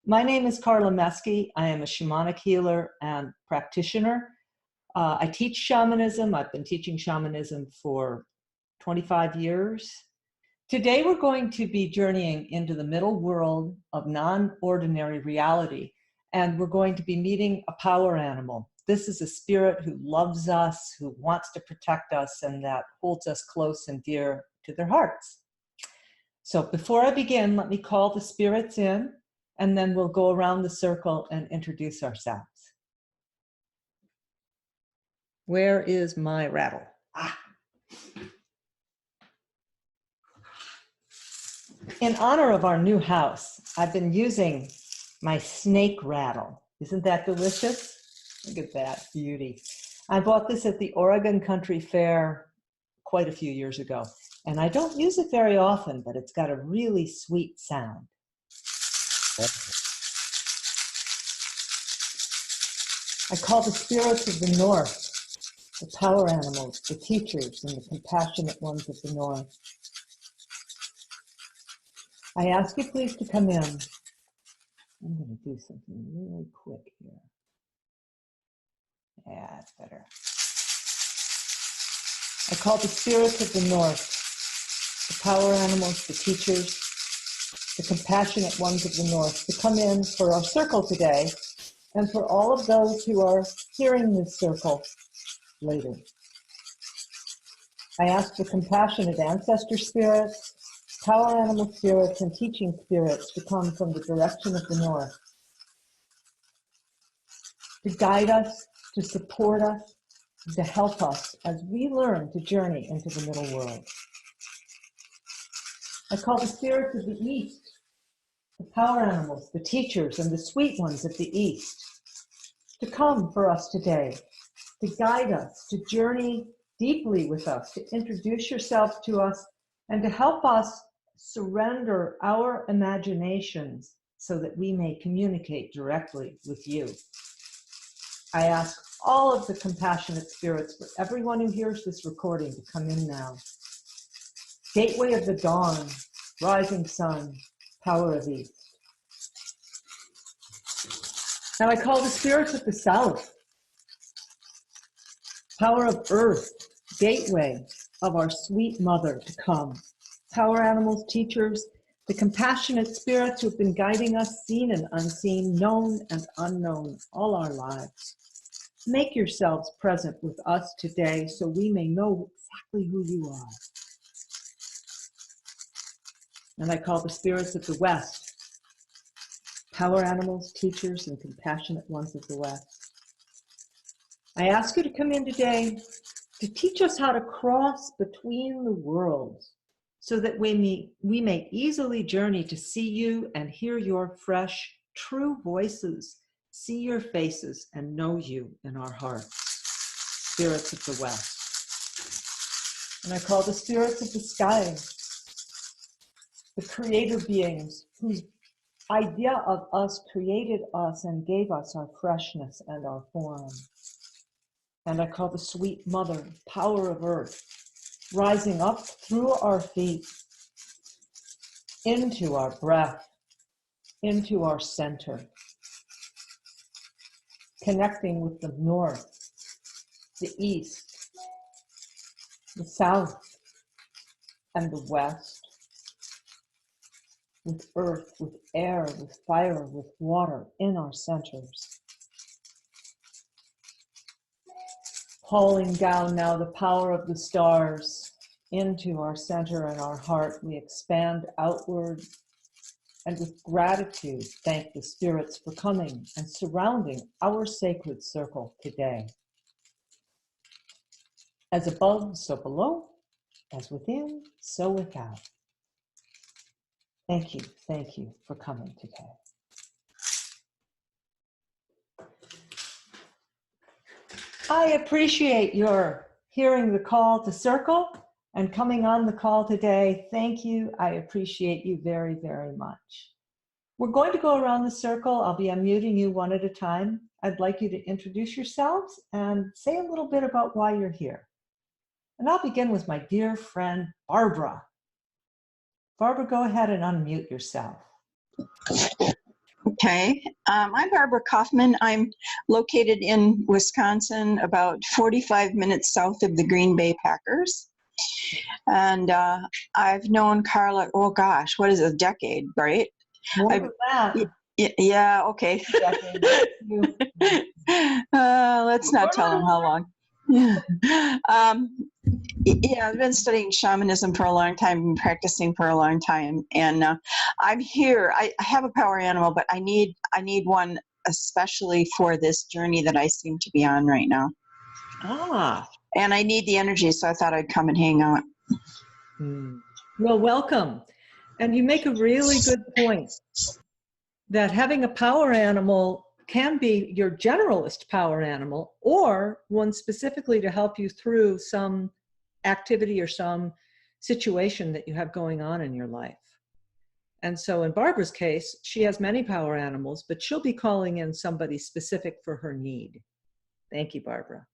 My name is Carla. I am a shamanic healer and practitioner. I teach shamanism. I've been teaching shamanism for 25 years. Today we're going to be journeying into the middle world of non-ordinary reality, and we're going to be meeting a power animal. This is a spirit who loves us, who wants to protect us, and that holds us close and dear to their hearts. So before I begin, let me call the spirits in, and then we'll go around the circle and introduce ourselves. Where is my rattle? In honor of our new house, I've been using my snake rattle. Isn't that delicious? Look at that beauty. I bought this at the Oregon Country Fair quite a few years ago, and I don't use it very often, but it's got a really sweet sound. I call the spirits of the north, the power animals, the teachers, and the compassionate ones of the north. I ask you please to come in. I'm going to do something really quick here. Yeah, that's better. I call the spirits of the north, the power animals, the teachers, the compassionate ones of the north to come in for our circle today, and for all of those who are hearing this circle later. I ask the compassionate ancestor spirits, power animal spirits, and teaching spirits to come from the direction of the north, to guide us, to support us, to help us as we learn to journey into the middle world. I call the spirits of the east, the power animals, the teachers, and the sweet ones of the east, to come for us today, to guide us, to journey deeply with us, to introduce yourself to us, and to help us surrender our imaginations so that we may communicate directly with you. I ask all of the compassionate spirits for everyone who hears this recording to come in now. Gateway of the dawn, rising sun, power of east. Now I call the spirits of the south, power of earth, gateway of our sweet mother to come. Power animals, teachers, the compassionate spirits who have been guiding us, seen and unseen, known and unknown, all our lives. Make yourselves present with us today so we may know exactly who you are. And I call the spirits of the west, power animals, teachers, and compassionate ones of the west. I ask you to come in today to teach us how to cross between the worlds so that we may easily journey to see you and hear your fresh, true voices, see your faces, and know you in our hearts. Spirits of the west. And I call the spirits of the sky, the creator beings whose idea of us created us and gave us our freshness and our form. And I call the sweet mother, power of earth, rising up through our feet, into our breath, into our center, connecting with the north, the east, the south, and the west, with earth, with air, with fire, with water in our centers. Hauling down now the power of the stars into our center and our heart, we expand outward and with gratitude thank the spirits for coming and surrounding our sacred circle today. As above, so below, as within, so without. Thank you for coming today. I appreciate your hearing the call to circle and coming on the call today. Thank you. I appreciate you very, very much. We're going to go around the circle. I'll be unmuting you one at a time. I'd like you to introduce yourselves and say a little bit about why you're here. And I'll begin with my dear friend, Barbara. Barbara, go ahead and unmute yourself. Okay. I'm Barbara Kaufman. I'm located in Wisconsin, about 45 minutes south of the Green Bay Packers. And I've known Carla, oh gosh, what is it, a decade, right? More than that. Yeah, okay. Let's not tell them how long. Yeah, I've been studying shamanism for a long time, been practicing for a long time, and I'm here. I have a power animal, but I need one especially for this journey that I seem to be on right now. Ah. And I need the energy, so I thought I'd come and hang out. Well, welcome. And you make a really good point that having a power animal can be your generalist power animal, or one specifically to help you through some activity or some situation that you have going on in your life. And so in Barbara's case, she has many power animals, but she'll be calling in somebody specific for her need. Thank you, Barbara.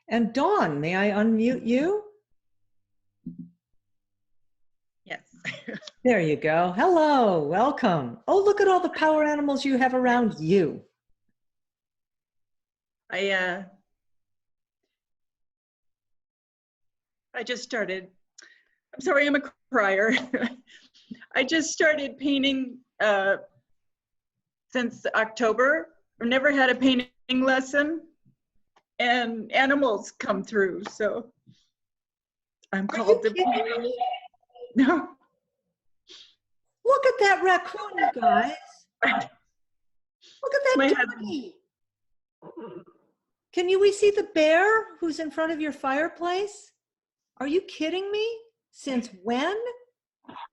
And Dawn, may I unmute you? Yes. There you go. Hello, welcome. Oh, look at all the power animals you have around you. I just started, I'm sorry, I'm a crier. I just started painting since October. I've never had a painting lesson, and animals come through, so I'm called to paint. No. Look at that raccoon, you guys. Look at that doggy. Can we see the bear who's in front of your fireplace? Are you kidding me? Since when?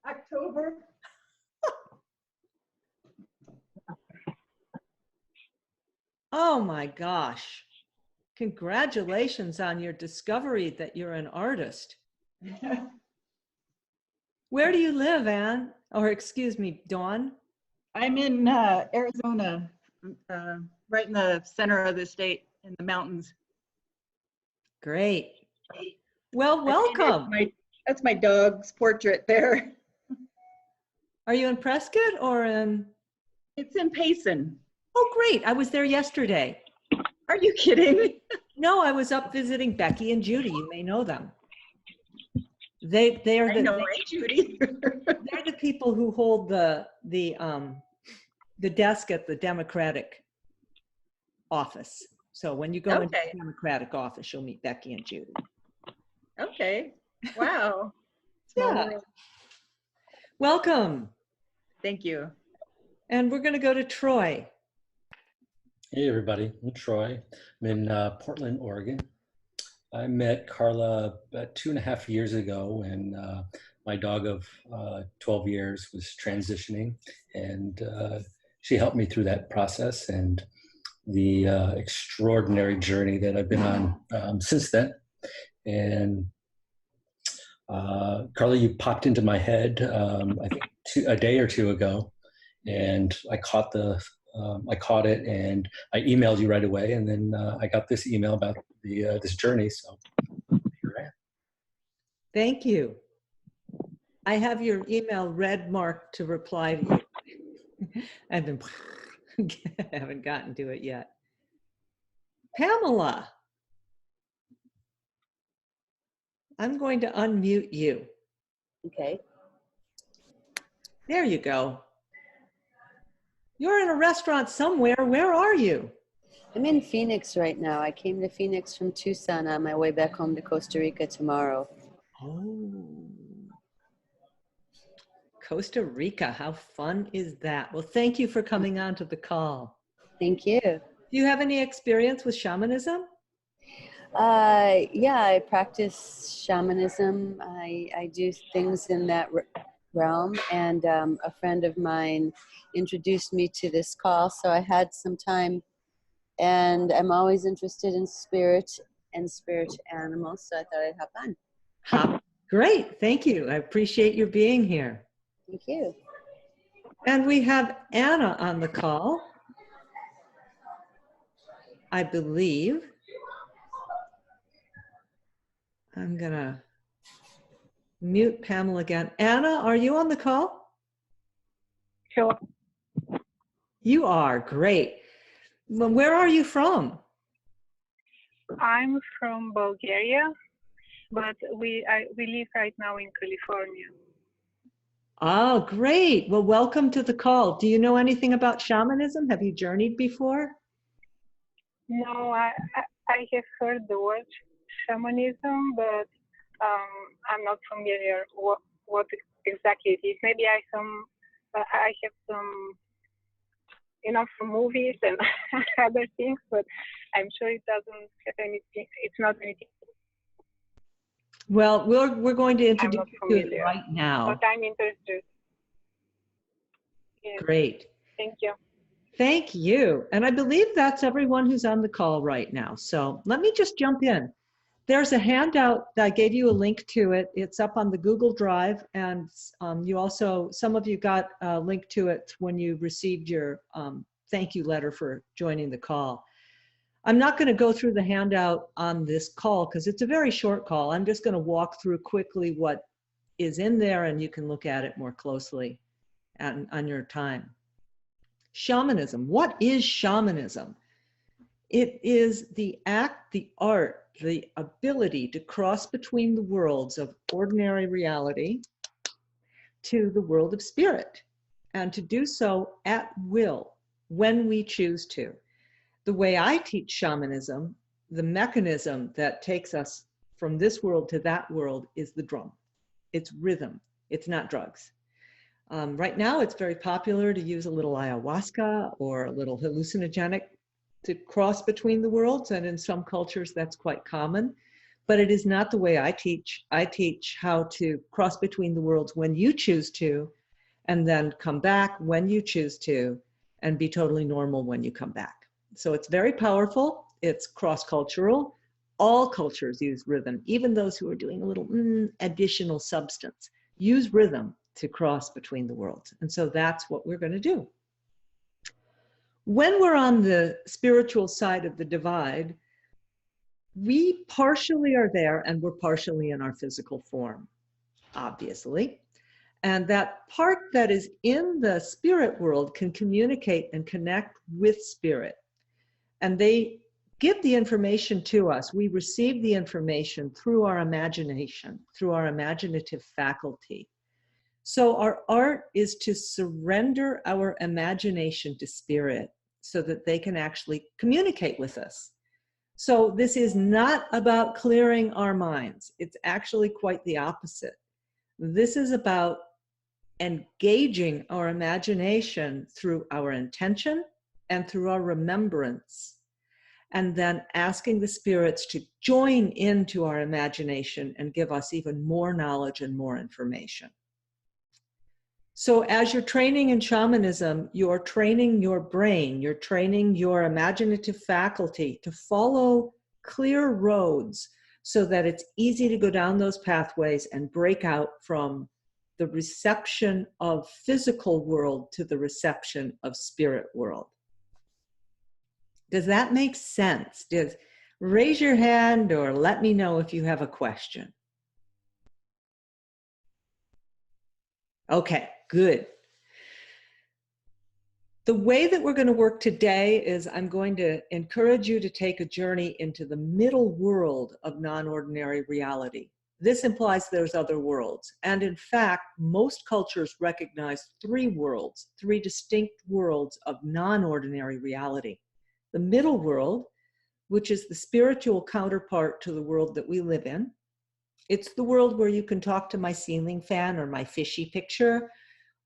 October. Oh my gosh. Congratulations on your discovery that you're an artist. Where do you live, Anne? Or excuse me, Dawn? I'm in Arizona, right in the center of the state, in the mountains. Great. Well, welcome. That's my dog's portrait there. Are you in Prescott or in? It's in Payson. Oh, great. I was there yesterday. Are you kidding? No, I was up visiting Becky and Judy. You may know them. They are Judy. They're the people who hold the desk at the Democratic office. So when you go into the Democratic office, you'll meet Becky and Judy. Okay. Wow. Yeah. Welcome. Thank you. And we're going to go to Troy. Hey everybody, I'm Troy. I'm in Portland, Oregon. I met Carla about 2.5 years ago when my dog of 12 years was transitioning, and she helped me through that process and the extraordinary journey that I've been on since then. And Carla, you popped into my head, I think a day or two ago, and I caught it, and I emailed you right away, and then I got this email about this journey. So here I am. Thank you. I have your email red marked to reply to you. I haven't gotten to it yet. Pamela, I'm going to unmute you. Okay. There you go. You're in a restaurant somewhere. Where are you? I'm in Phoenix right now. I came to Phoenix from Tucson on my way back home to Costa Rica tomorrow. Oh. Costa Rica, how fun is that? Well, thank you for coming on to the call. Thank you. Do you have any experience with shamanism? Yeah, I practice shamanism. I do things in that realm, and a friend of mine introduced me to this call, so I had some time, and I'm always interested in spirit and spirit animals, so I thought I'd hop on. Great, thank you. I appreciate your being here. Thank you. And we have Anna on the call, I believe. I'm gonna mute Pamela again. Anna, are you on the call? Sure. You are great. Well, where are you from? I'm from Bulgaria, but we live right now in California. Oh, great. Well, welcome to the call. Do you know anything about shamanism? Have you journeyed before? No, I have heard the word shamanism, but I'm not familiar what exactly it is. Maybe I have some, from movies and other things, but I'm sure it doesn't have anything. It's not anything. Well, we're going to I'm introduce not you to it familiar, right now. but I'm interested. Yes. Great. Thank you. Thank you. And I believe that's everyone who's on the call right now. So let me just jump in. There's a handout. I gave you a link to it. It's up on the Google Drive. And some of you got a link to it when you received your thank you letter for joining the call. I'm not going to go through the handout on this call because it's a very short call. I'm just going to walk through quickly what is in there, and you can look at it more closely on your time. Shamanism. What is shamanism? It is the act, the art, the ability to cross between the worlds of ordinary reality to the world of spirit, and to do so at will when we choose to. The way I teach shamanism, the mechanism that takes us from this world to that world is the drum. It's rhythm. It's not drugs. Right now, it's very popular to use a little ayahuasca or a little hallucinogenic to cross between the worlds, and in some cultures that's quite common, but it is not the way I teach. I teach how to cross between the worlds when you choose to, and then come back when you choose to, and be totally normal when you come back. So it's very powerful. It's cross-cultural. All cultures use rhythm, even those who are doing a little additional substance, use rhythm to cross between the worlds. And so that's what we're going to do. When we're on the spiritual side of the divide, we partially are there and we're partially in our physical form, obviously. And that part that is in the spirit world can communicate and connect with spirit. And they give the information to us. We receive the information through our imagination, through our imaginative faculty. So our art is to surrender our imagination to spirit so that they can actually communicate with us. So this is not about clearing our minds. It's actually quite the opposite. This is about engaging our imagination through our intention and through our remembrance, and then asking the spirits to join into our imagination and give us even more knowledge and more information. So as you're training in shamanism, you're training your brain, you're training your imaginative faculty to follow clear roads so that it's easy to go down those pathways and break out from the reception of physical world to the reception of spirit world. Does that make sense? Raise your hand or let me know if you have a question. Okay, good. The way that we're going to work today is I'm going to encourage you to take a journey into the middle world of non-ordinary reality. This implies there's other worlds. And in fact, most cultures recognize three worlds, three distinct worlds of non-ordinary reality. The middle world, which is the spiritual counterpart to the world that we live in. It's the world where you can talk to my ceiling fan or my fishy picture,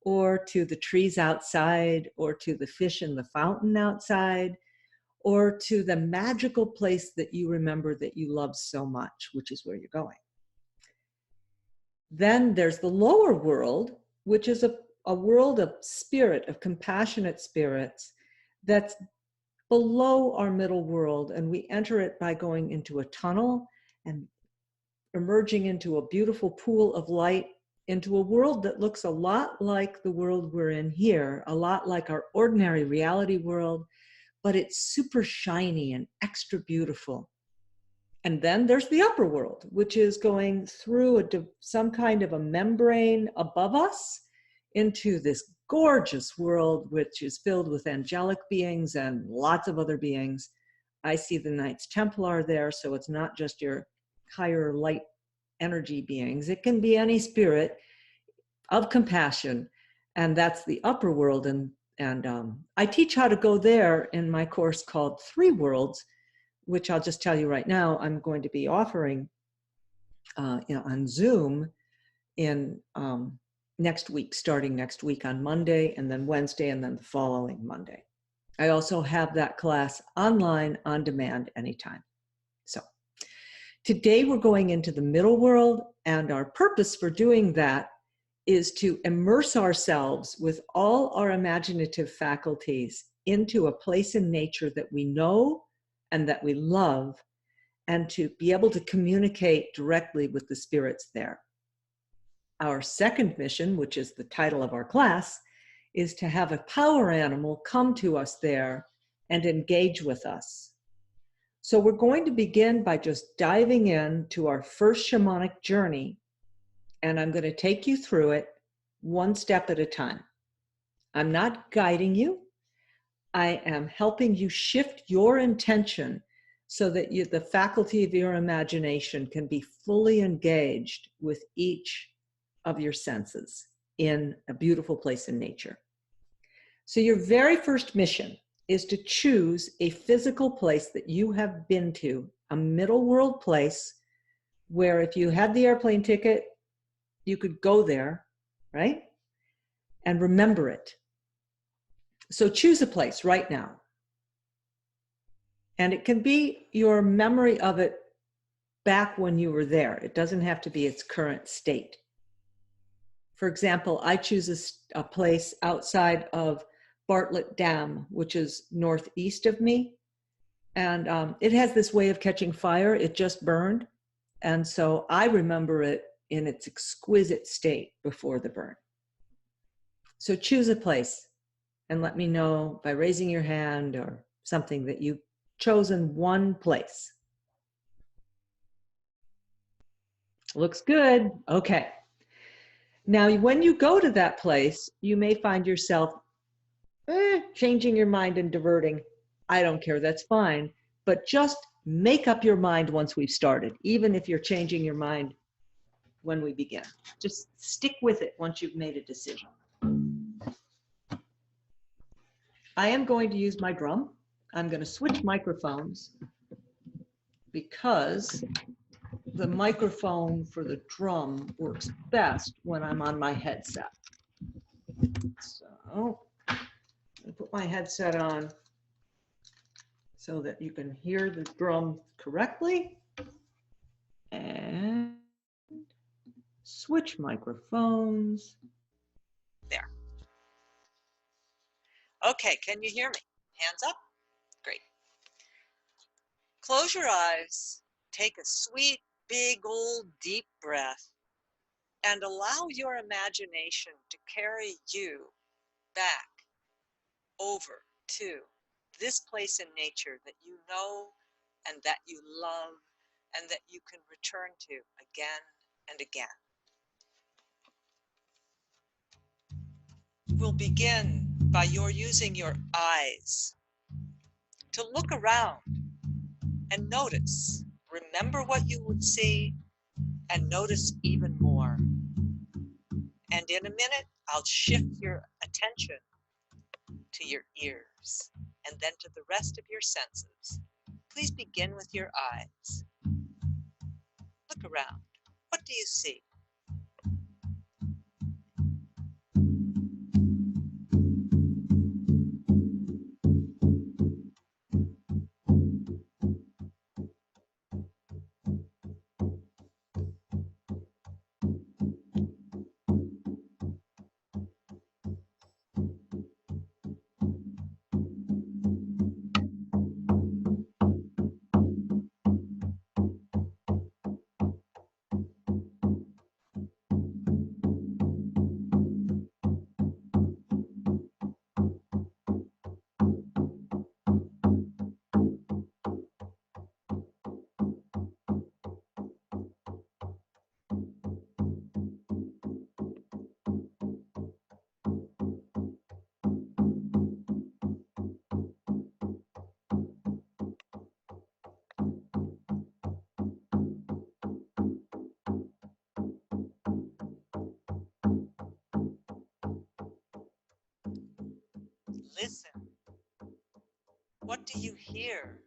or to the trees outside, or to the fish in the fountain outside, or to the magical place that you remember that you love so much, which is where you're going. Then there's the lower world, which is a world of spirit, of compassionate spirits, that's below our middle world, and we enter it by going into a tunnel and emerging into a beautiful pool of light, into a world that looks a lot like the world we're in here, a lot like our ordinary reality world, but it's super shiny and extra beautiful. And then there's the upper world, which is going through some kind of a membrane above us into this gorgeous world, which is filled with angelic beings and lots of other beings. I see the Knights Templar there, so it's not just your higher light energy beings. It can be any spirit of compassion, and that's the upper world. And I teach how to go there in my course called 3 Worlds, which I'll just tell you right now, I'm going to be offering on Zoom in next week, starting next week on Monday, and then Wednesday, and then the following Monday. I also have that class online on demand anytime. So today we're going into the middle world, and our purpose for doing that is to immerse ourselves with all our imaginative faculties into a place in nature that we know and that we love, and to be able to communicate directly with the spirits there. Our second mission, which is the title of our class, is to have a power animal come to us there and engage with us. So we're going to begin by just diving into our first shamanic journey, and I'm going to take you through it one step at a time. I'm not guiding you. I am helping you shift your intention so that the faculty of your imagination can be fully engaged with each of your senses in a beautiful place in nature. So your very first mission is to choose a physical place that you have been to, a middle world place where if you had the airplane ticket, you could go there, right? And remember it. So choose a place right now. And it can be your memory of it back when you were there. It doesn't have to be its current state. For example, I choose a place outside of Bartlett Dam, which is northeast of me. And it has this way of catching fire. It just burned. And so I remember it in its exquisite state before the burn. So choose a place and let me know by raising your hand or something that you've chosen one place. Looks good. Okay. Now, when you go to that place, you may find yourself changing your mind and diverting. I don't care, that's fine. But just make up your mind once we've started, even if you're changing your mind when we begin. Just stick with it once you've made a decision. I am going to use my drum. I'm going to switch microphones because the microphone for the drum works best when I'm on my headset. So I put my headset on so that you can hear the drum correctly, and switch microphones. There. Okay, can you hear me? Hands up? Great. Close your eyes, take a sweet, big, old, deep breath, and allow your imagination to carry you back over to this place in nature that you know and that you love and that you can return to again and again. We'll begin by your using your eyes to look around and notice. Remember what you would see and notice even more. And in a minute, I'll shift your attention to your ears and then to the rest of your senses. Please begin with your eyes. Look around. What do you see? Listen. What do you hear?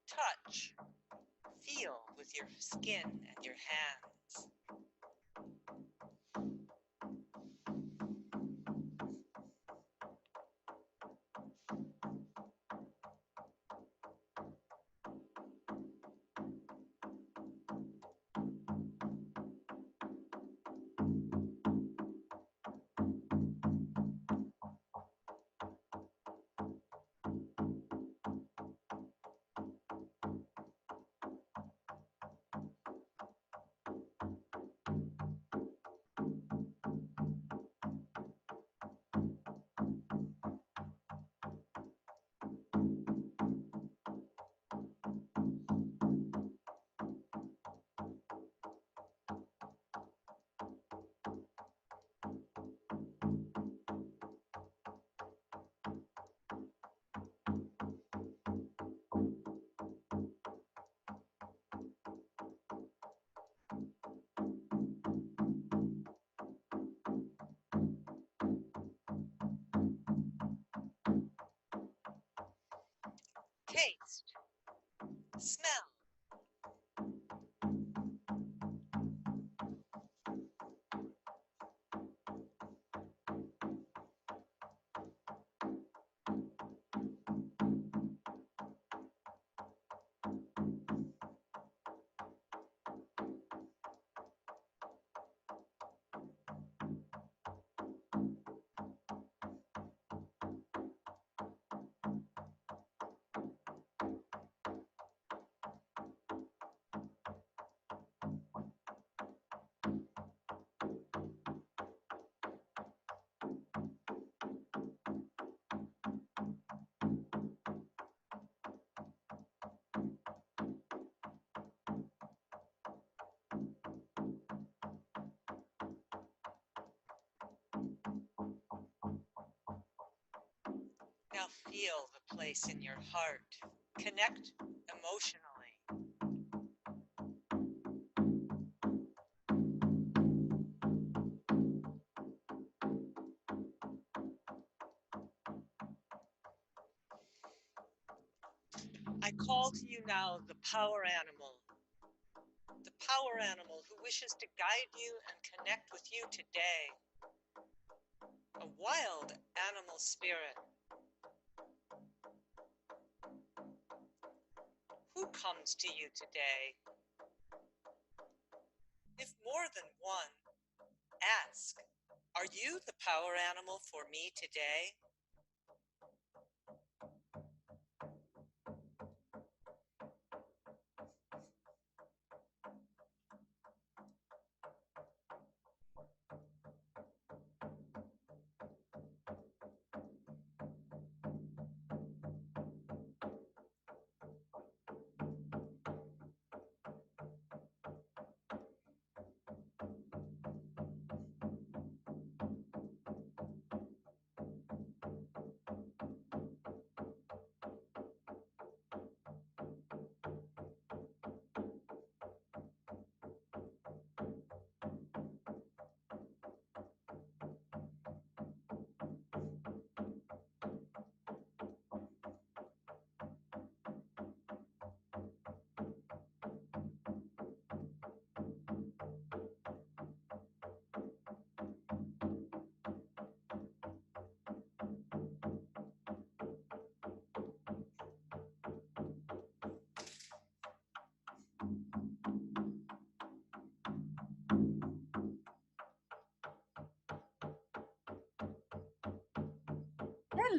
Touch. Feel with your skin and your hands. Taste. Smell. Now feel the place in your heart. Connect emotionally. I call to you now the power animal. The power animal who wishes to guide you and connect with you today. A wild animal spirit. Who comes to you today? If more than one, ask, are you the power animal for me today?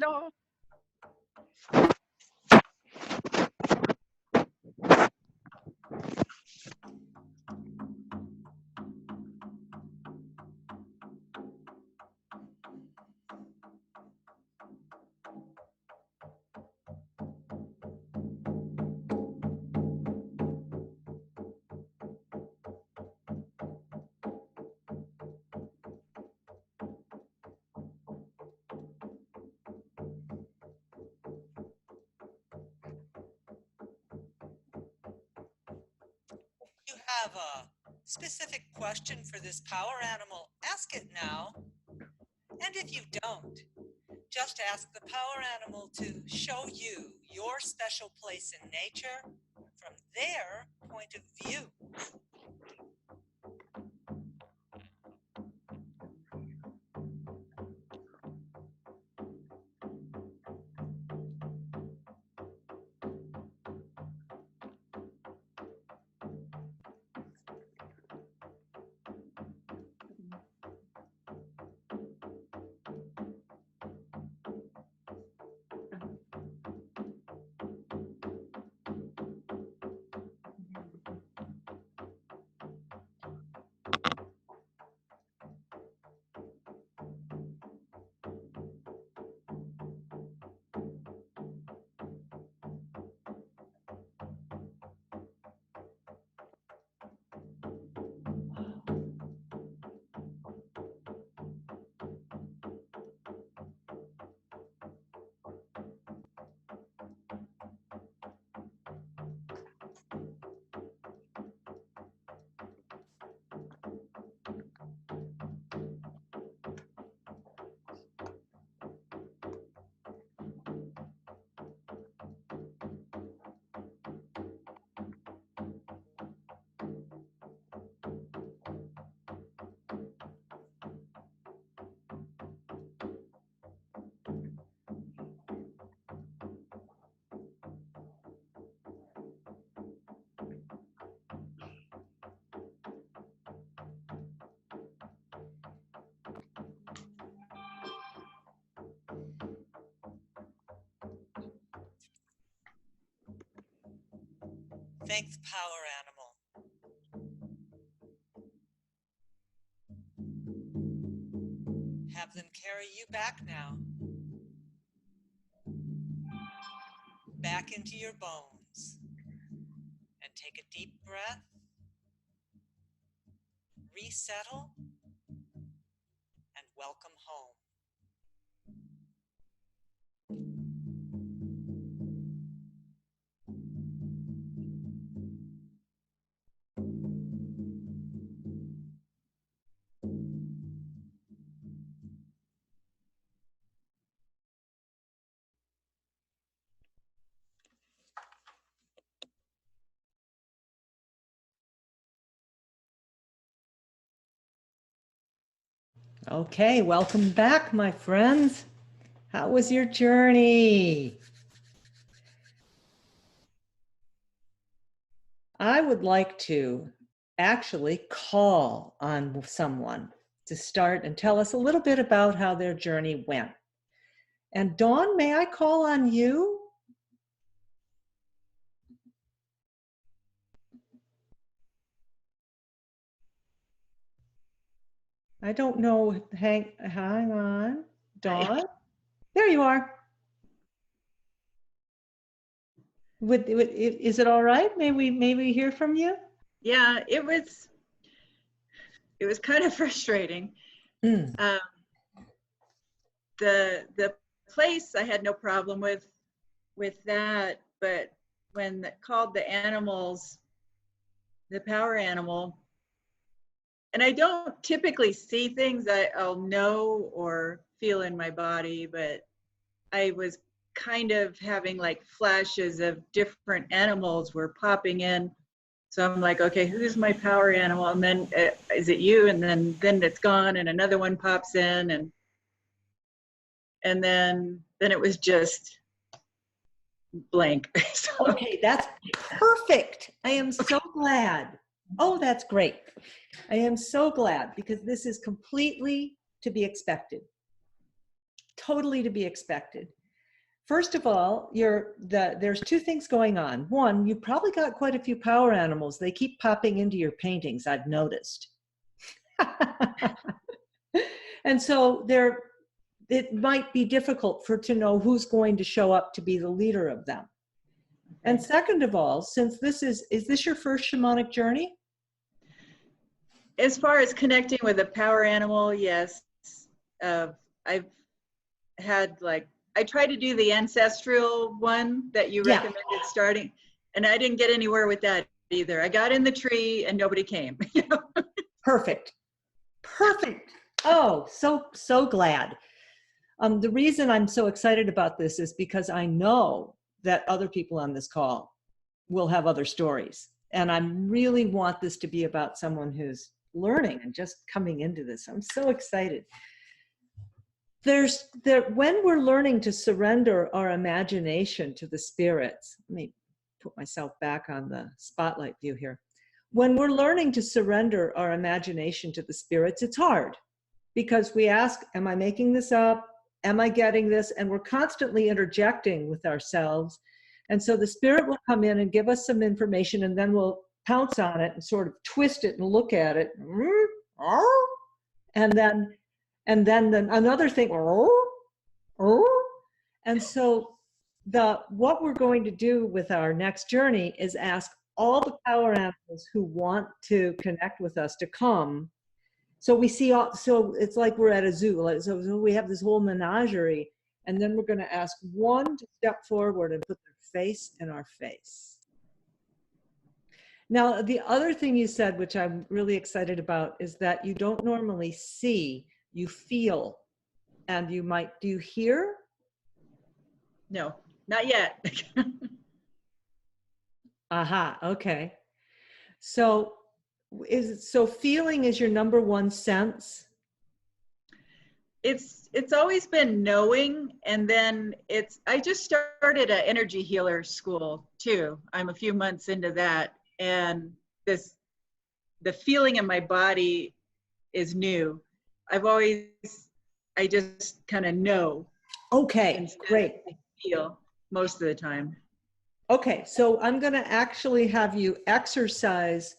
Hello. You have a specific question for this power animal, ask it now. And if you don't, just ask the power animal to show you your special place in nature from their point of view. Thank the power animal. Have them carry you back now. Back into your bones. And take a deep breath. Resettle. And welcome home. Okay, welcome back, my friends. How was your journey? I would like to actually call on someone to start and tell us a little bit about how their journey went. And Dawn, may I call on you? I don't know. Hang on. Dawn? There you are. Is it all right? May we hear from you? Yeah, it was kind of frustrating. Mm. The place I had no problem with that, but when called the animals, the power animal, and I don't typically see things I'll know or feel in my body, but I was kind of having like flashes of different animals were popping in. So I'm like, okay, who's my power animal? And then is it you? And then it's gone, and another one pops in, and then it was just blank. So, Okay, that's perfect. I am so glad. Oh, that's great. I am so glad because this is completely to be expected. totally to be expected. First of all, there's two things going on. One, you probably got quite a few power animals. They keep popping into your paintings, I've noticed. And so it might be difficult to know who's going to show up to be the leader of them. And second of all, since is this your first shamanic journey? As far as connecting with a power animal, yes. I've had I tried to do the ancestral one that you recommended starting, and I didn't get anywhere with that either. I got in the tree and nobody came. Perfect. Oh, so glad. The reason I'm so excited about this is because I know that other people on this call will have other stories. And I really want this to be about someone who's learning and just coming into this. I'm so excited. When we're learning to surrender our imagination to the spirits, let me put myself back on the spotlight view here. When we're learning to surrender our imagination to the spirits, it's hard because we ask, am I making this up? Am I getting this? And we're constantly interjecting with ourselves. And so the spirit will come in and give us some information, and then we'll pounce on it and sort of twist it and look at it. And then another thing. And so what we're going to do with our next journey is ask all the power animals who want to connect with us to come. So we see, so it's like we're at a zoo. So we have this whole menagerie, and then we're going to ask one to step forward and put their face in our face. Now, the other thing you said, which I'm really excited about, is that you don't normally see, you feel, and do you hear? No, not yet. Aha, okay. So feeling is your number one sense? It's always been knowing, and then I just started an energy healer school too. I'm a few months into that, and the feeling in my body is new. I just kind of know. Okay, great. Feel most of the time. Okay, so I'm going to actually have you exercise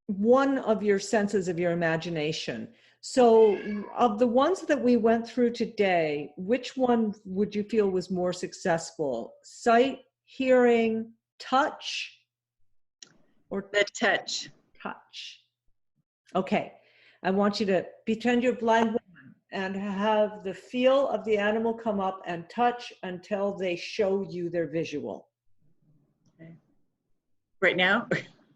one of your senses of your imagination. So of the ones that we went through today, which one would you feel was more successful? Sight, hearing, touch, or the touch? Touch. Okay, I want you to pretend you're a blind woman and have the feel of the animal come up and touch until they show you their visual. Okay. Right now?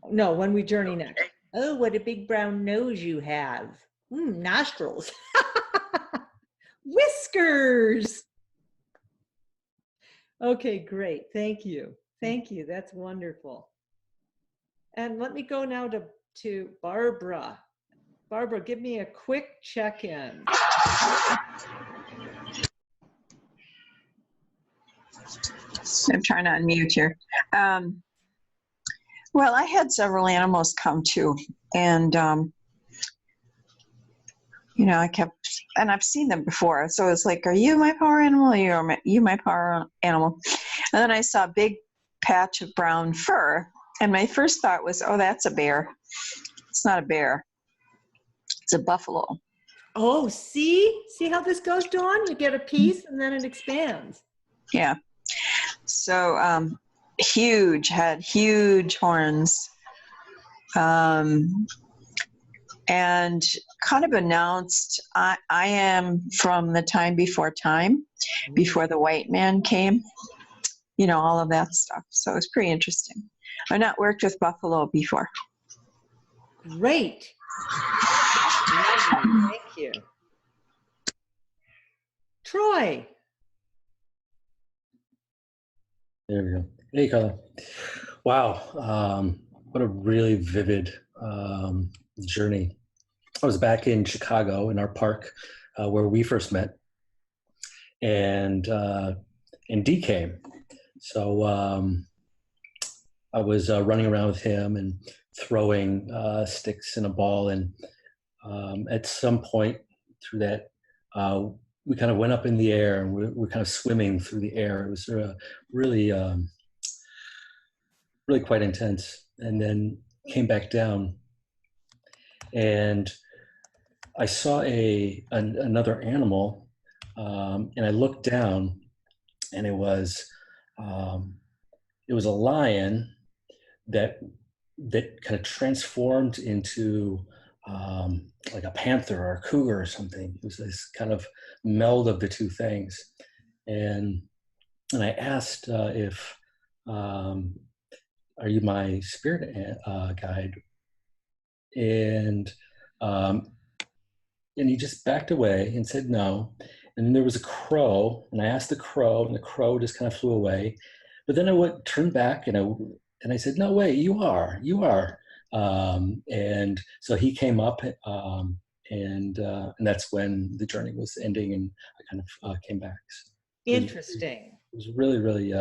No, when we journey next. Okay. Oh, what a big brown nose you have. Nostrils. Whiskers. Okay, great. Thank you. Thank you. That's wonderful. And let me go now to Barbara. Barbara, give me a quick check-in. I'm trying to unmute here. Well, I had several animals come too, and I've seen them before. So it's like, are you my power animal? Or are you my power animal? And then I saw a big patch of brown fur, and my first thought was, oh, that's a bear. It's not a bear. It's a buffalo. Oh, see how this goes, Dawn? You get a piece and then it expands. Yeah. So huge head, huge horns, and kind of announced, I am from the time, before the white man came, all of that stuff. So it was pretty interesting. I've not worked with buffalo before. Great. Lovely. Thank you. Troy. There we go. Hey, Carla. Wow. What a really vivid journey. I was back in Chicago in our park where we first met, and Dee came. So I was running around with him and throwing sticks in a ball, and at some point through that, we kind of went up in the air and we're kind of swimming through the air. It was really, really quite intense. And then came back down, and I saw another animal, and I looked down, and it was a lion that kind of transformed into like a panther or a cougar or something. It was this kind of meld of the two things, and I asked if are you my spirit guide? And he just backed away and said no. And then there was a crow, and I asked the crow, and the crow just kind of flew away. But then I turned back, and I said, "No way, you are." And so he came up, and that's when the journey was ending, and I kind of came back. So Interesting. it was really, really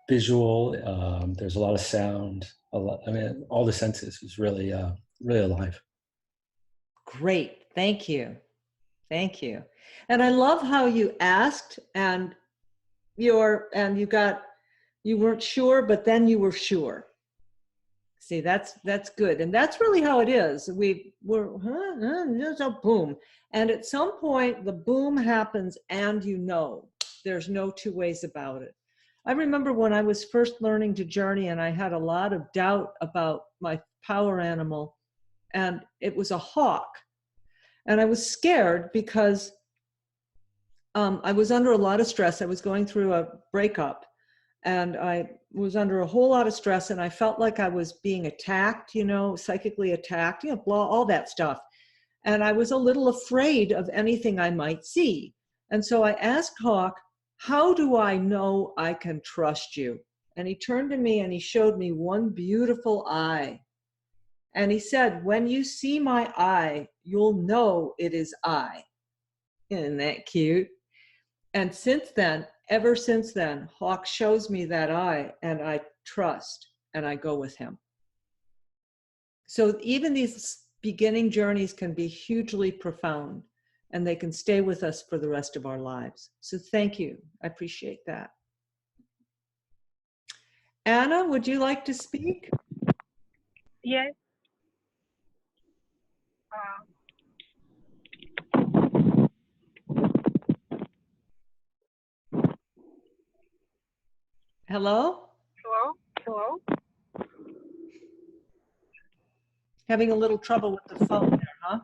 visual. There's a lot of sound. I mean, all the senses. It was really, really alive. Great. Thank you. Thank you. And I love how you asked and you weren't sure, but then you were sure. See, that's good. And that's really how it is. There's a boom. And at some point the boom happens and there's no two ways about it. I remember when I was first learning to journey and I had a lot of doubt about my power animal, and it was a hawk. And I was scared because I was under a lot of stress. I was going through a breakup, and I was under a whole lot of stress, and I felt like I was being attacked, psychically attacked, all that stuff. And I was a little afraid of anything I might see. And so I asked Hawk, how do I know I can trust you? And he turned to me and he showed me one beautiful eye. And he said, when you see my eye, you'll know it is I. Isn't that cute? And ever since then, Hawk shows me that eye, and I trust, and I go with him. So even these beginning journeys can be hugely profound, and they can stay with us for the rest of our lives. So thank you. I appreciate that. Anna, would you like to speak? Yes. Hello? Hello? Having a little trouble with the phone there, huh?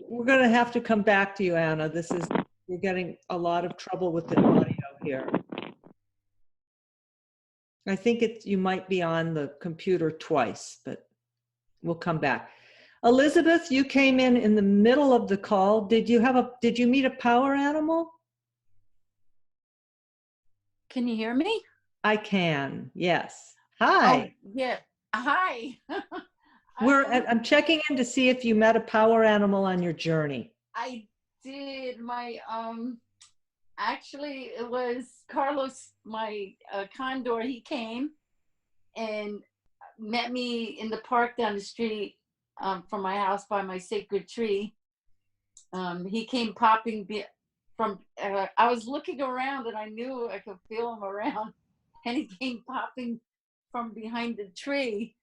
We're going to have to come back to you, Anna. We're getting a lot of trouble with the audio here. I think you might be on the computer twice, but we'll come back. Elizabeth, you came in the middle of the call. Did you meet a power animal? Can you hear me? I can, yes. Hi. Oh, yeah. Hi. I'm checking in to see if you met a power animal on your journey. I did. Actually, it was Carlos, my condor. He came and met me in the park down the street from my house by my sacred tree. He came popping from, I was looking around and I knew I could feel him around, and he came popping from behind the tree.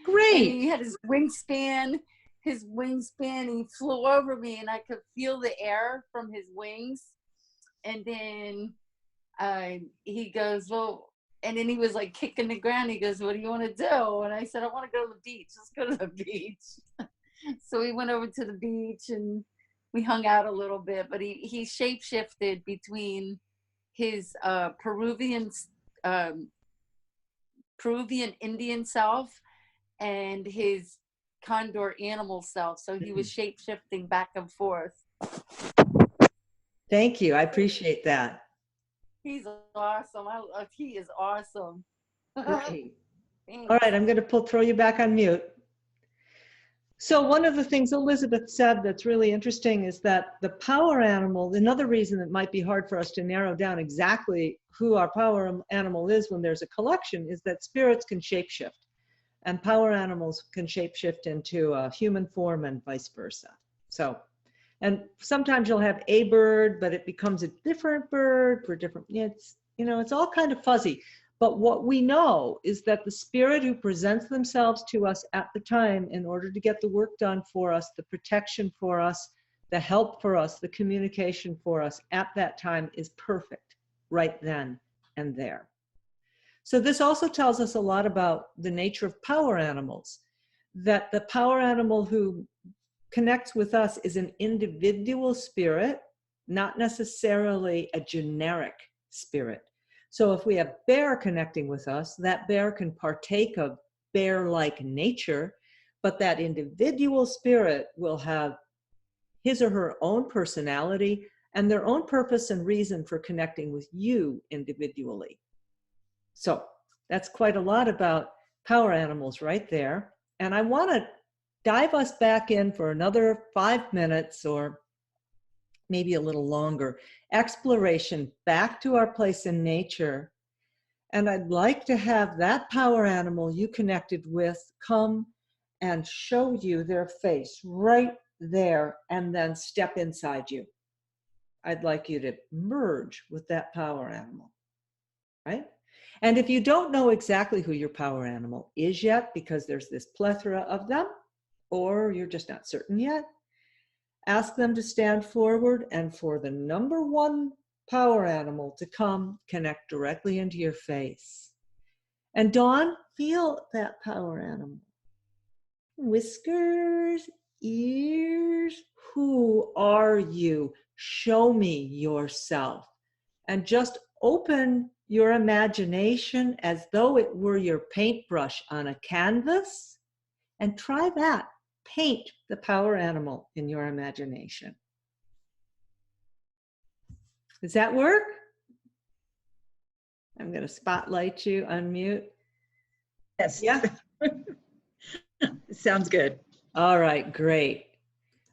Great. And he had his wingspan, he flew over me and I could feel the air from his wings. And then he goes, well, and then he was like kicking the ground. He goes, what do you want to do? And I said, I want to go to the beach. Let's go to the beach. So we went over to the beach and we hung out a little bit, but he shape-shifted between his Peruvian Indian self and his condor animal self. So he was shape-shifting back and forth. Thank you. I appreciate that. He's awesome. He is awesome. Great. All right, I'm going to throw you back on mute. So one of the things Elizabeth said that's really interesting is that the power animal, another reason it might be hard for us to narrow down exactly who our power animal is when there's a collection, is that spirits can shapeshift, and power animals can shapeshift into a human form and vice versa. So, and sometimes you'll have a bird, but it becomes a different bird for different, it's, you know, it's all kind of fuzzy. But what we know is that the spirit who presents themselves to us at the time in order to get the work done for us, the protection for us, the help for us, the communication for us at that time is perfect right then and there. So this also tells us a lot about the nature of power animals, that the power animal who connects with us is an individual spirit, not necessarily a generic spirit. So if we have bear connecting with us, that bear can partake of bear-like nature, but that individual spirit will have his or her own personality and their own purpose and reason for connecting with you individually. So that's quite a lot about power animals right there. And I want to dive us back in for another 5 minutes or maybe a little longer, exploration back to our place in nature. And I'd like to have that power animal you connected with come and show you their face right there and then step inside you. I'd like you to merge with that power animal, right? And if you don't know exactly who your power animal is yet, because there's this plethora of them, or you're just not certain yet, ask them to stand forward and for the number one power animal to come connect directly into your face. And Dawn, feel that power animal. Whiskers, ears, who are you? Show me yourself. And just open your imagination as though it were your paintbrush on a canvas, and try that. Paint the power animal in your imagination. Does that work? I'm going to spotlight you, unmute. Yes. Yeah. Sounds good. All right, great.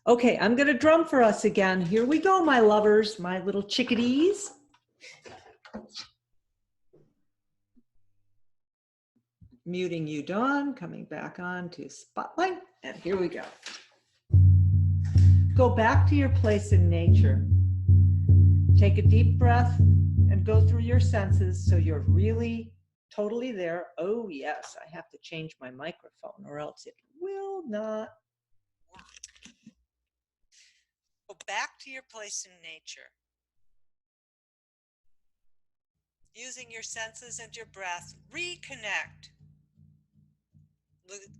Okay, I'm going to drum for us again. Here we go, my lovers, my little chickadees. Muting you, Dawn, coming back on to spotlight, and here we go. Go back to your place in nature. Take a deep breath and go through your senses so you're really totally there. Oh yes, I have to change my microphone or else it will not. Go back to your place in nature. Using your senses and your breath, reconnect.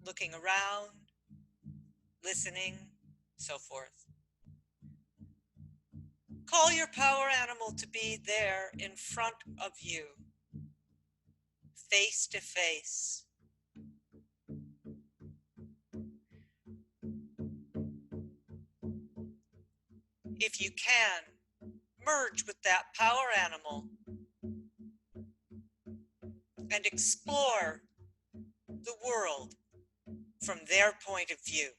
Looking around, listening, so forth. Call your power animal to be there in front of you, face to face. If you can, merge with that power animal and explore the world from their point of view.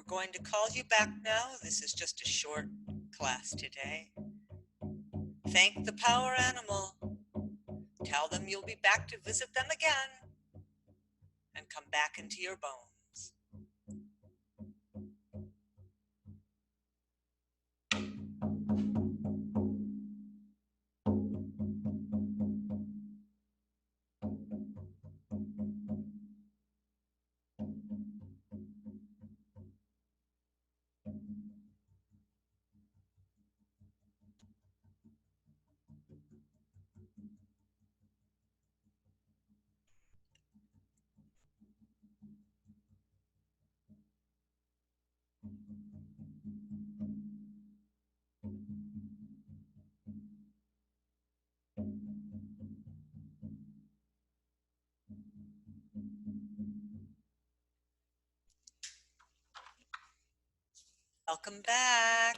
going to call you back now. This is just a short class today. Thank the power animal. Tell them you'll be back to visit them again and come back into your bones. Welcome back.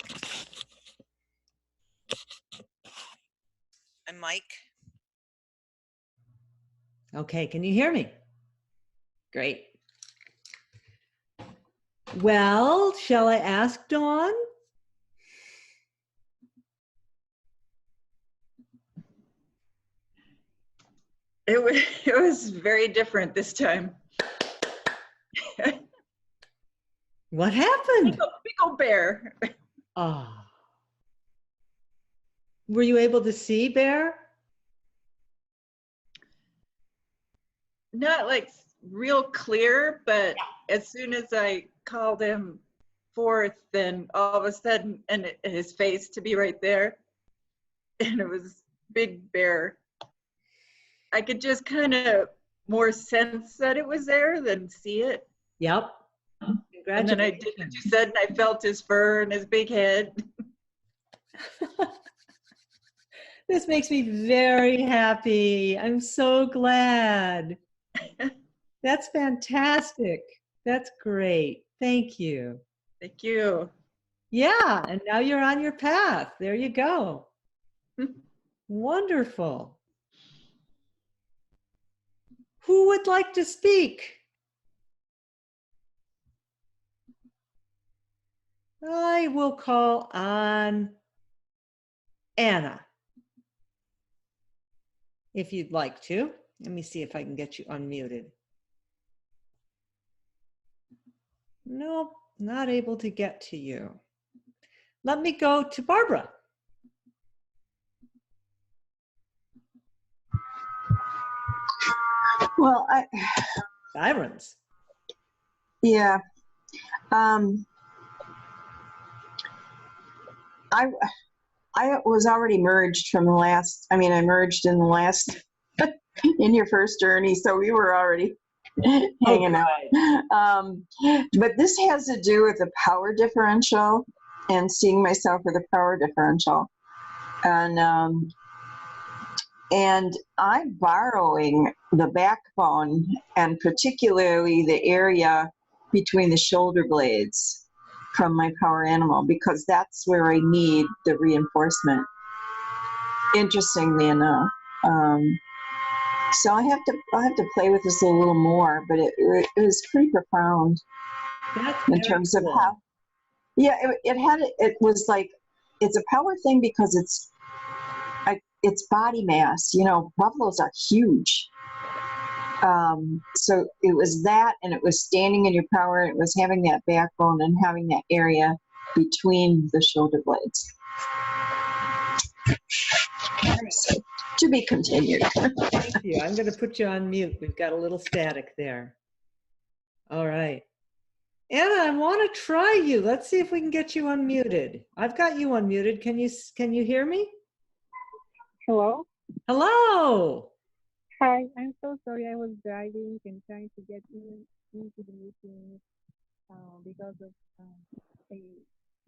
I'm Mike. Okay, can you hear me? Great. Well, shall I ask Dawn? It was very different this time. What happened? Big old bear. Oh. Were you able to see Bear? Not like real clear, but as soon as I called him forth, then all of a sudden, and his face to be right there, and it was big bear. I could just kind of more sense that it was there than see it. Yep. And then I did what you said, and I felt his fur and his big head. This makes me very happy. I'm so glad. That's fantastic. That's great. Thank you. Thank you. Yeah, and now you're on your path. There you go. Wonderful. Who would like to speak? I will call on Anna, if you'd like to. Let me see if I can get you unmuted. Nope, not able to get to you. Let me go to Barbara. Well, Sirens. yeah. I was already merged from the last, I merged in the last, in your first journey, so we were already hanging out. But this has to do with the power differential and seeing myself with a power differential. And I'm borrowing the backbone and particularly the area between the shoulder blades from my power animal, because that's where I need the reinforcement, interestingly enough. So I'll have to play with this a little more, but it was pretty profound. That's in terms cool. of how, yeah, it was like, it's a power thing because it's body mass, buffaloes are huge. So it was that, and it was standing in your power, it was having that backbone and having that area between the shoulder blades. So, to be continued. Thank you. I'm going to put you on mute. We've got a little static there. All right. Anna, I want to try you. Let's see if we can get you unmuted. I've got you unmuted. Can you hear me? Hello? Hello. Hi, I'm so sorry. I was driving and trying to get into the meeting because of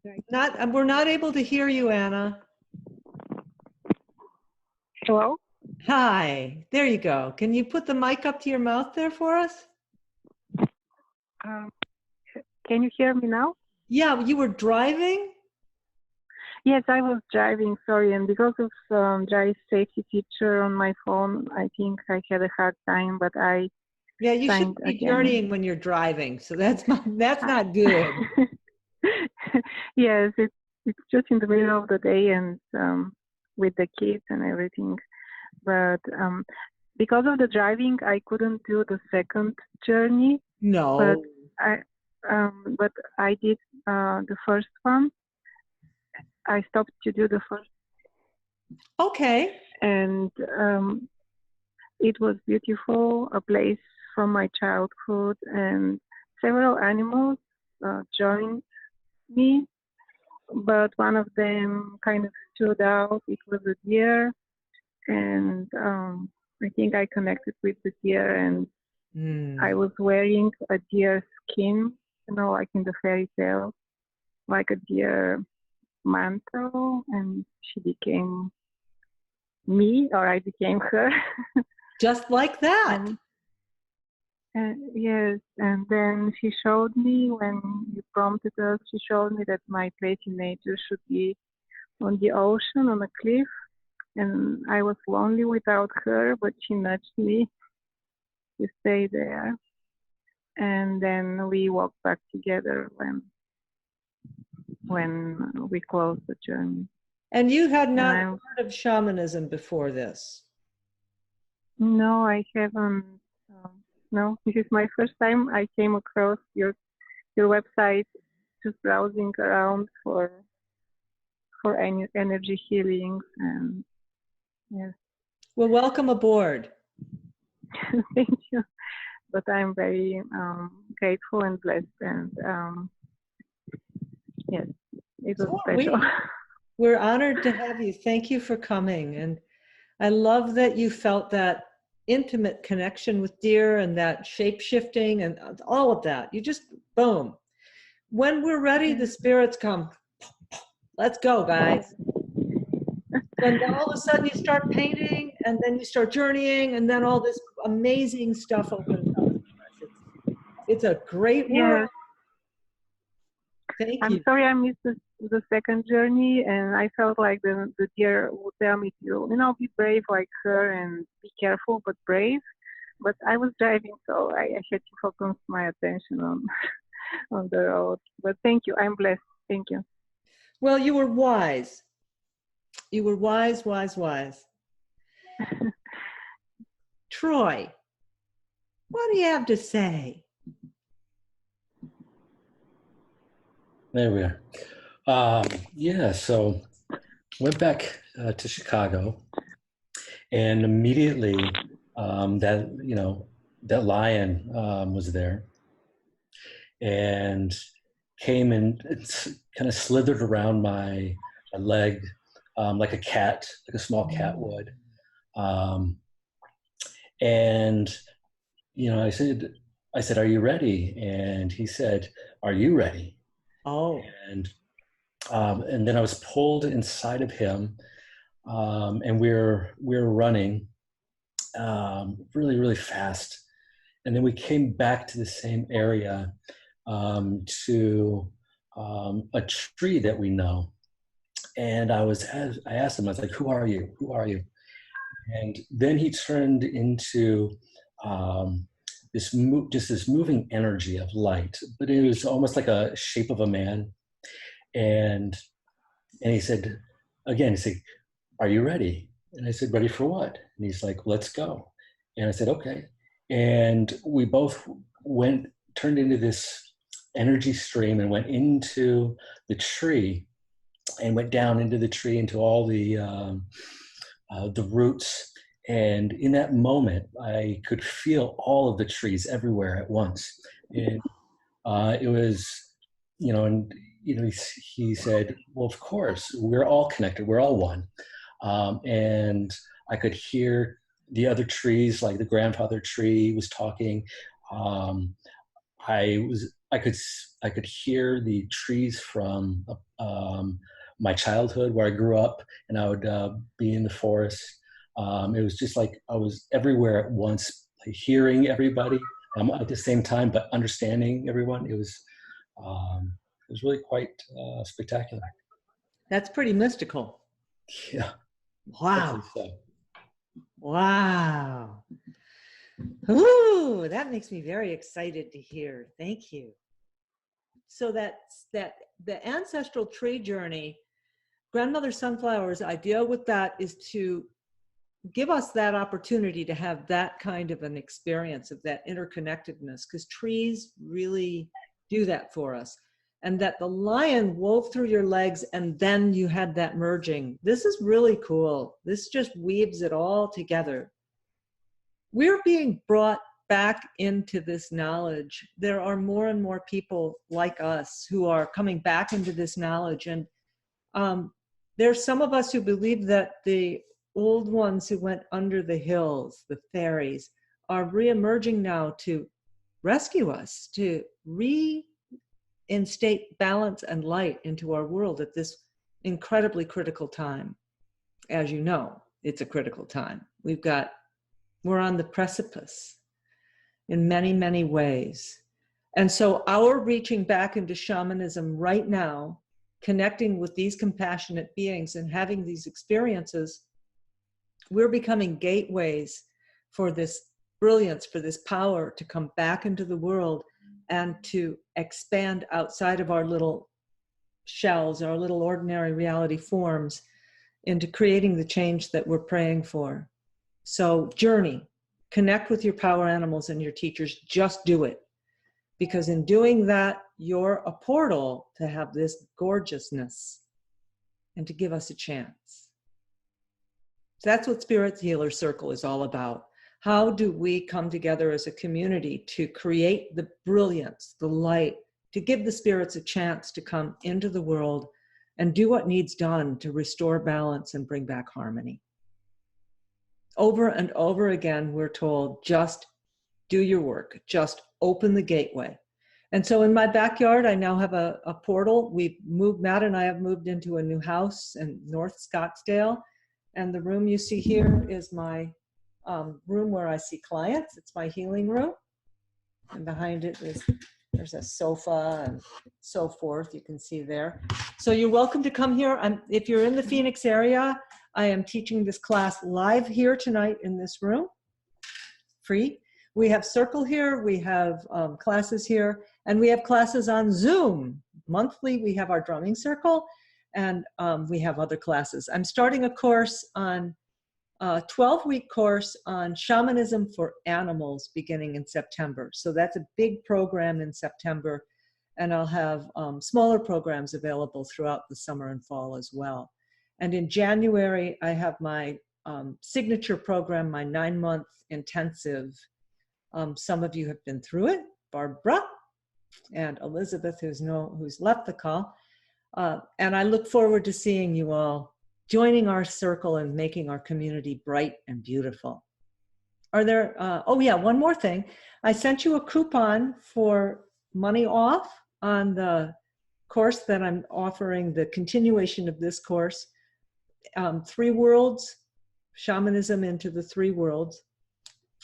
a drive. We're not able to hear you, Anna. Hello? Hi. There you go. Can you put the mic up to your mouth there for us? Can you hear me now? Yeah, you were driving? Yes, I was driving, sorry, and because of drive safety feature on my phone, I think I had a hard time, but I Yeah, you signed shouldn't be again. journeying when you're driving, so that's not good. Yes, it's just in the middle of the day and with the kids and everything. But because of the driving, I couldn't do the second journey. No. But I did the first one. I stopped to do the first, Okay. and it was beautiful, a place from my childhood, and several animals joined me, but one of them kind of stood out. It was a deer, and I think I connected with the deer, and I was wearing a deer skin, like in the fairy tale, like a deer mantle, and she became me, or I became her. Just like that. Yes, and then she showed me, when you prompted us, she showed me that my place in nature should be on the ocean, on a cliff, and I was lonely without her, but she nudged me to stay there. And then we walked back together when we closed the journey. And you had not heard of shamanism before this? No, I haven't. No, this is my first time. I came across your website, just browsing around for any energy healings, and yes. Well, welcome aboard. Thank you. But I'm very grateful and blessed, and yes, it was special. We're honored to have you. Thank you for coming, and I love that you felt that intimate connection with deer and that shape shifting and all of that. You just boom. When we're ready, the spirits come. Let's go, guys. And then all of a sudden you start painting, and then you start journeying, and then all this amazing stuff opens up. It's a great world. Thank you. I'm sorry I missed the second journey, and I felt like the deer would tell me to, be brave like her and be careful but brave. But I was driving, so I had to focus my attention on on the road. But thank you. I'm blessed. Thank you. Well, you were wise. You were wise, wise, wise. Troy, what do you have to say? There we are. Yeah, so went back to Chicago, and immediately that lion was there, and came and kind of slithered around my leg like a cat, like a small cat would. And I said, "Are you ready?" And he said, "Are you ready?" Oh. And then I was pulled inside of him, and we're running really, really fast. And then we came back to the same area, to a tree that we know. And I asked him, I was like, "Who are you? Who are you?" And then he turned into this moving energy of light, but it was almost like a shape of a man. And he said, "Are you ready?" And I said, "Ready for what?" And he's like, "Let's go." And I said, "Okay." And we both turned into this energy stream and went into the tree, and went down into the tree, into all the roots. And in that moment, I could feel all of the trees everywhere at once. And it was, he said, "Well, of course, we're all connected. We're all one." And I could hear the other trees, like the grandfather tree was talking. I could hear the trees from my childhood, where I grew up, and I would be in the forest. It was just like I was everywhere at once, like hearing everybody at the same time, but understanding everyone. It was really quite spectacular. That's pretty mystical. Yeah. Wow. So. Wow. Ooh, that makes me very excited to hear. Thank you. So that's the ancestral tree journey, Grandmother Sunflower's idea with that is to give us that opportunity to have that kind of an experience of that interconnectedness, because trees really do that for us. And that the lion wove through your legs and then you had that merging. This is really cool. This just weaves it all together. We're being brought back into this knowledge. There are more and more people like us who are coming back into this knowledge. And there's some of us who believe that the old ones who went under the hills, the fairies, are re-emerging now to rescue us, to reinstate balance and light into our world at this incredibly critical time. As you know, it's a critical time. We're on the precipice in many, many ways. And so our reaching back into shamanism right now, connecting with these compassionate beings and having these experiences, we're becoming gateways for this brilliance, for this power to come back into the world and to expand outside of our little shells, our little ordinary reality forms, into creating the change that we're praying for. So journey, connect with your power animals and your teachers, just do it. Because in doing that, you're a portal to have this gorgeousness and to give us a chance. So that's what Spirit Healer Circle is all about. How do we come together as a community to create the brilliance, the light, to give the spirits a chance to come into the world and do what needs done to restore balance and bring back harmony? Over and over again, we're told, just do your work, just open the gateway. And so in my backyard, I now have a portal. Matt and I have moved into a new house in North Scottsdale. And the room you see here is my room where I see clients. It's my healing room. And behind it there's a sofa and so forth. You can see there. So you're welcome to come here. If you're in the Phoenix area, I am teaching this class live here tonight in this room, free. We have Circle here, we have classes here, and we have classes on Zoom. Monthly, we have our drumming circle, and we have other classes. I'm starting a course on, a 12-week course on shamanism for animals beginning in September. So that's a big program in September, and I'll have smaller programs available throughout the summer and fall as well. And in January, I have my signature program, my 9-month intensive. Some of you have been through it, Barbara and Elizabeth, who's left the call. And I look forward to seeing you all joining our circle and making our community bright and beautiful. Are there, oh yeah, one more thing. I sent you a coupon for money off on the course that I'm offering, the continuation of this course, 3 Worlds, Shamanism into the 3 Worlds.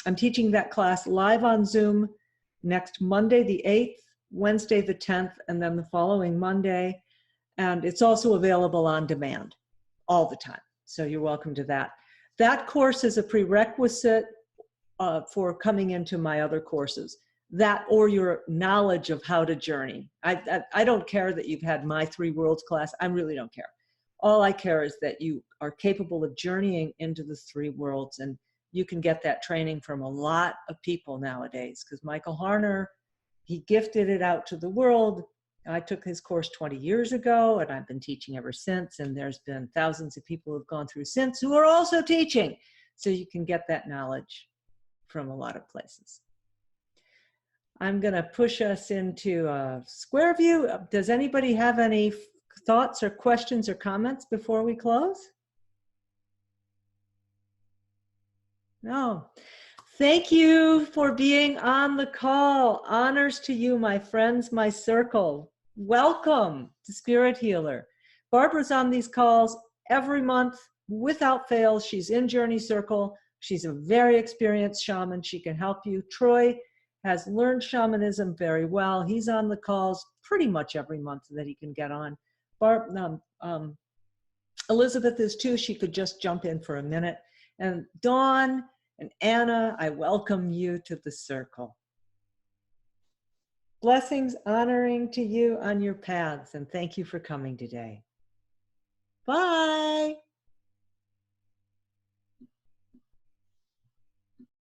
I'm teaching that class live on Zoom next Monday, the 8th, Wednesday, the 10th, and then the following Monday. And it's also available on demand all the time. So you're welcome to that. That course is a prerequisite for coming into my other courses. That or your knowledge of how to journey. I don't care that you've had my 3 Worlds class. I really don't care. All I care is that you are capable of journeying into the 3 worlds, and you can get that training from a lot of people nowadays, because Michael Harner, he gifted it out to the world. I took his course 20 years ago, and I've been teaching ever since, and there's been thousands of people who've gone through since who are also teaching. So you can get that knowledge from a lot of places. I'm gonna push us into a square view. Does anybody have any thoughts or questions or comments before we close? No. Thank you for being on the call. Honors to you, my friends, my circle. Welcome to Spirit Healer. Barbara's on these calls every month without fail. She's in Journey Circle. She's a very experienced shaman. She can help you. Troy has learned shamanism very well. He's on the calls pretty much every month that he can get on. Elizabeth is too. She could just jump in for a minute. And Dawn And Anna, I welcome you to the circle. Blessings honoring to you on your paths, and thank you for coming today. Bye.